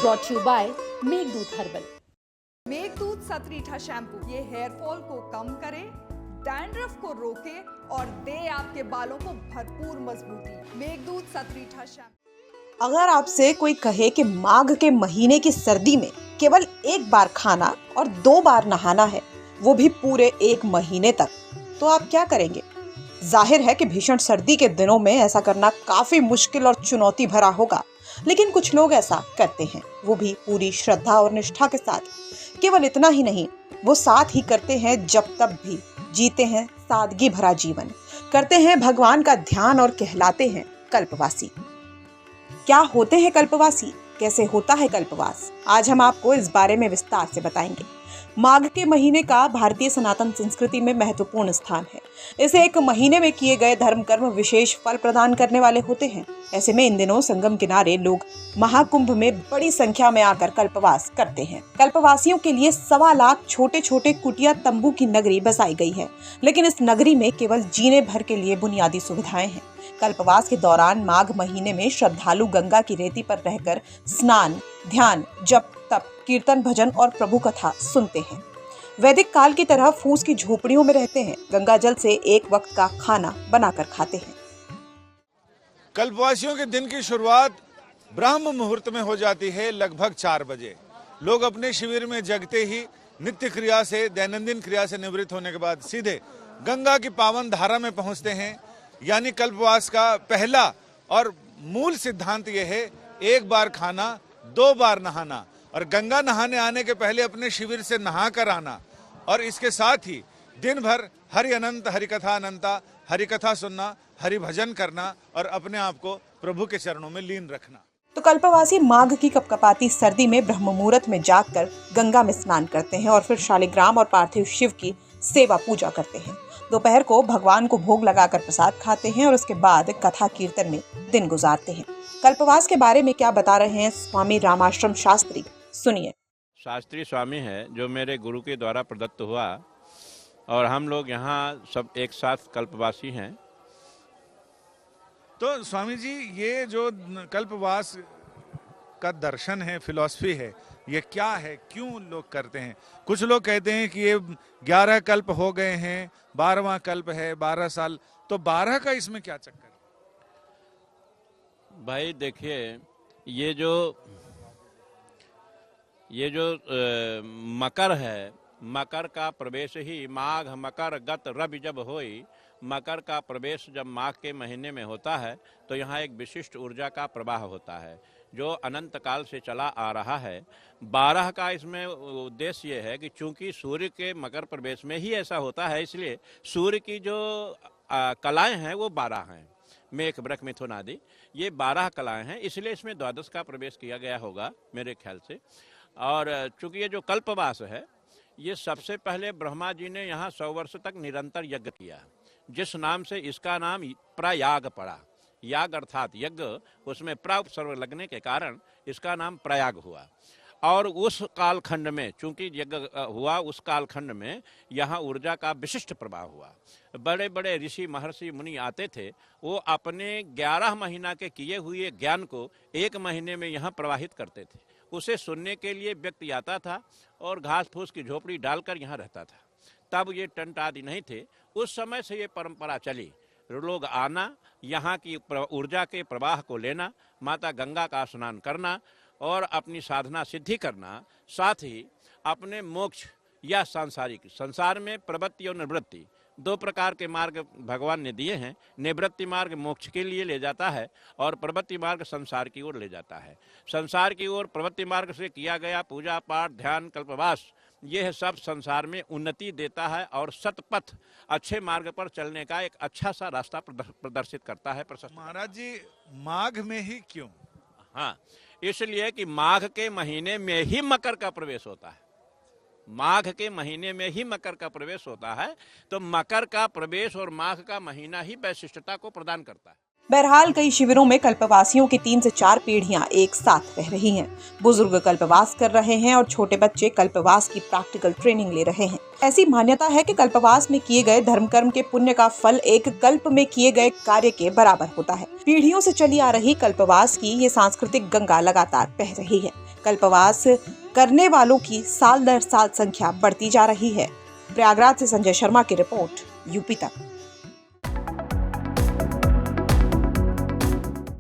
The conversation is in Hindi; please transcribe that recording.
brought to you by Meghdoot herbal. Meghdoot Satritha shampoo ये हेयर फॉल को कम करे, डैंड्रफ को रोके और दे आपके बालों को भरपूर मजबूती। मेघदूत सतरीठा शैम्पू। अगर आपसे कोई कहे कि माघ के महीने की सर्दी में केवल एक बार खाना और 2 बार नहाना है, वो भी पूरे 1 महीने तक, तो आप क्या करेंगे? जाहिर है कि भीषण सर्दी के दिनों में ऐसा करना काफी मुश्किल और चुनौती भरा होगा, लेकिन कुछ लोग ऐसा करते हैं, वो भी पूरी श्रद्धा और निष्ठा के साथ। केवल इतना ही नहीं, वो साथ ही करते हैं जब तब भी, जीते हैं सादगी भरा जीवन, करते हैं भगवान का ध्यान और कहलाते हैं कल्पवासी। क्या होते हैं कल्पवासी? कैसे होता है कल्पवास? आज हम आपको इस बारे में विस्तार से बताएंगे। माघ के महीने का भारतीय सनातन संस्कृति में महत्वपूर्ण स्थान है। इसे 1 महीने में किए गए धर्म कर्म विशेष फल प्रदान करने वाले होते हैं। ऐसे में इन दिनों संगम किनारे लोग महाकुंभ में बड़ी संख्या में आकर कल्पवास करते हैं। कल्पवासियों के लिए 1.25 लाख छोटे छोटे कुटिया तंबू की नगरी बसाई गई है, लेकिन इस नगरी में केवल जीने भर के लिए बुनियादी सुविधाएं हैं। कल्पवास के दौरान माघ महीने में श्रद्धालु गंगा की रेती पर रहकर स्नान, ध्यान, जप, तप, कीर्तन, भजन और प्रभु कथा सुनते हैं। वैदिक काल की तरह फूस की झोपड़ियों में रहते हैं। गंगा जल से एक वक्त का खाना बनाकर खाते हैं। कल्पवासियों के दिन की शुरुआत ब्रह्म मुहूर्त में हो जाती है, लगभग 4 बजे। लोग अपने शिविर में जगते ही नित्य क्रिया से, दैनंदिन क्रिया से निवृत्त होने के बाद सीधे गंगा की पावन धारा में पहुंचते हैं। यानी कल्पवास का पहला और मूल सिद्धांत यह है, 1 बार खाना, 2 बार नहाना, और गंगा नहाने आने के पहले अपने शिविर से नहा कर आना, और इसके साथ ही दिन भर हरि अनंत, हरिकथा अनंता, हरिकथा सुनना, हरि भजन करना और अपने आप को प्रभु के चरणों में लीन रखना। तो कल्पवासी माघ की कपकपाती सर्दी में ब्रह्म मुहूर्त में जागकर गंगा में स्नान करते हैं और फिर शालिग्राम और पार्थिव शिव की सेवा पूजा करते हैं। दोपहर को भगवान को भोग लगाकर प्रसाद खाते हैं और उसके बाद कथा कीर्तन में दिन गुजारते हैं। कल्पवास के बारे में क्या बता रहे हैं स्वामी रामाश्रम शास्त्री, सुनिए। शास्त्री स्वामी है जो मेरे गुरु के द्वारा प्रदत्त हुआ, और हम लोग यहाँ सब एक साथ कल्पवासी हैं। तो स्वामी जी, ये जो कल्पवास का दर्शन है, फिलॉसफी है, ये क्या है, क्यों लोग करते हैं? कुछ लोग कहते हैं कि ये 11 कल्प हो गए हैं, 12वां कल्प है, 12 साल, तो 12 का इसमें क्या चक्कर है? भाई देखिए, ये मकर है, मकर का प्रवेश ही माघ मकर गत रवि जब होई, मकर का प्रवेश जब माघ के महीने में होता है तो यहाँ एक विशिष्ट ऊर्जा का प्रवाह होता है जो अनंत काल से चला आ रहा है। 12 का इसमें उद्देश्य ये है कि चूंकि सूर्य के मकर प्रवेश में ही ऐसा होता है, इसलिए सूर्य की जो कलाएं हैं वो 12 हैं। मेघ वृक मिथुन आदि, ये 12 कलाएं हैं, इसलिए इसमें 12 का प्रवेश किया गया होगा मेरे ख्याल से। और चूंकि ये जो कल्पवास है, ये सबसे पहले ब्रह्मा जी ने यहाँ 100 वर्ष तक निरंतर यज्ञ किया, जिस नाम से इसका नाम प्रयाग पड़ा। याग अर्थात यज्ञ, उसमें प्र उपसर्ग लगने के कारण इसका नाम प्रयाग हुआ। और उस कालखंड में चूंकि यज्ञ हुआ, उस कालखंड में यहाँ ऊर्जा का विशिष्ट प्रभाव हुआ। बड़े बड़े ऋषि महर्षि मुनि आते थे, वो अपने 11 महीना के किए हुए ज्ञान को 1 महीने में यहाँ प्रवाहित करते थे। उसे सुनने के लिए व्यक्ति आता था और घास फूस की झोपड़ी डालकर यहाँ रहता था। तब ये टेंट आदि नहीं थे, उस समय से ये परंपरा चली। लोग आना, यहाँ की ऊर्जा के प्रवाह को लेना, माता गंगा का स्नान करना और अपनी साधना सिद्धि करना, साथ ही अपने मोक्ष या सांसारिक, संसार में प्रवृत्ति और निवृत्ति 2 प्रकार के मार्ग भगवान ने दिए हैं। निवृत्ति मार्ग मोक्ष के लिए ले जाता है और प्रवृत्ति मार्ग संसार की ओर ले जाता है। संसार की ओर प्रवृत्ति मार्ग से किया गया पूजा पाठ, ध्यान, कल्पवास, यह सब संसार में उन्नति देता है और सतपथ, अच्छे मार्ग पर चलने का एक अच्छा सा रास्ता प्रदर्शित करता है। महाराज जी, माघ में ही क्यों? हाँ, इसलिए कि माघ के महीने में ही मकर का प्रवेश होता है। माघ के महीने में ही मकर का प्रवेश होता है, तो मकर का प्रवेश और माघ का महीना ही वैशिष्टता को प्रदान करता है। बहरहाल कई शिविरों में कल्पवासियों की 3 से 4 पीढ़ियां एक साथ रह रही हैं। बुजुर्ग कल्पवास कर रहे हैं और छोटे बच्चे कल्पवास की प्रैक्टिकल ट्रेनिंग ले रहे हैं। ऐसी मान्यता है कि कल्पवास में किए गए धर्म कर्म के पुण्य का फल एक कल्प में किए गए कार्य के बराबर होता है। पीढ़ियों से चली आ रही कल्पवास की ये सांस्कृतिक गंगा लगातार बह रही है। कल्पवास करने वालों की साल दर साल संख्या बढ़ती जा रही है। प्रयागराज से संजय शर्मा की रिपोर्ट, यूपी तक।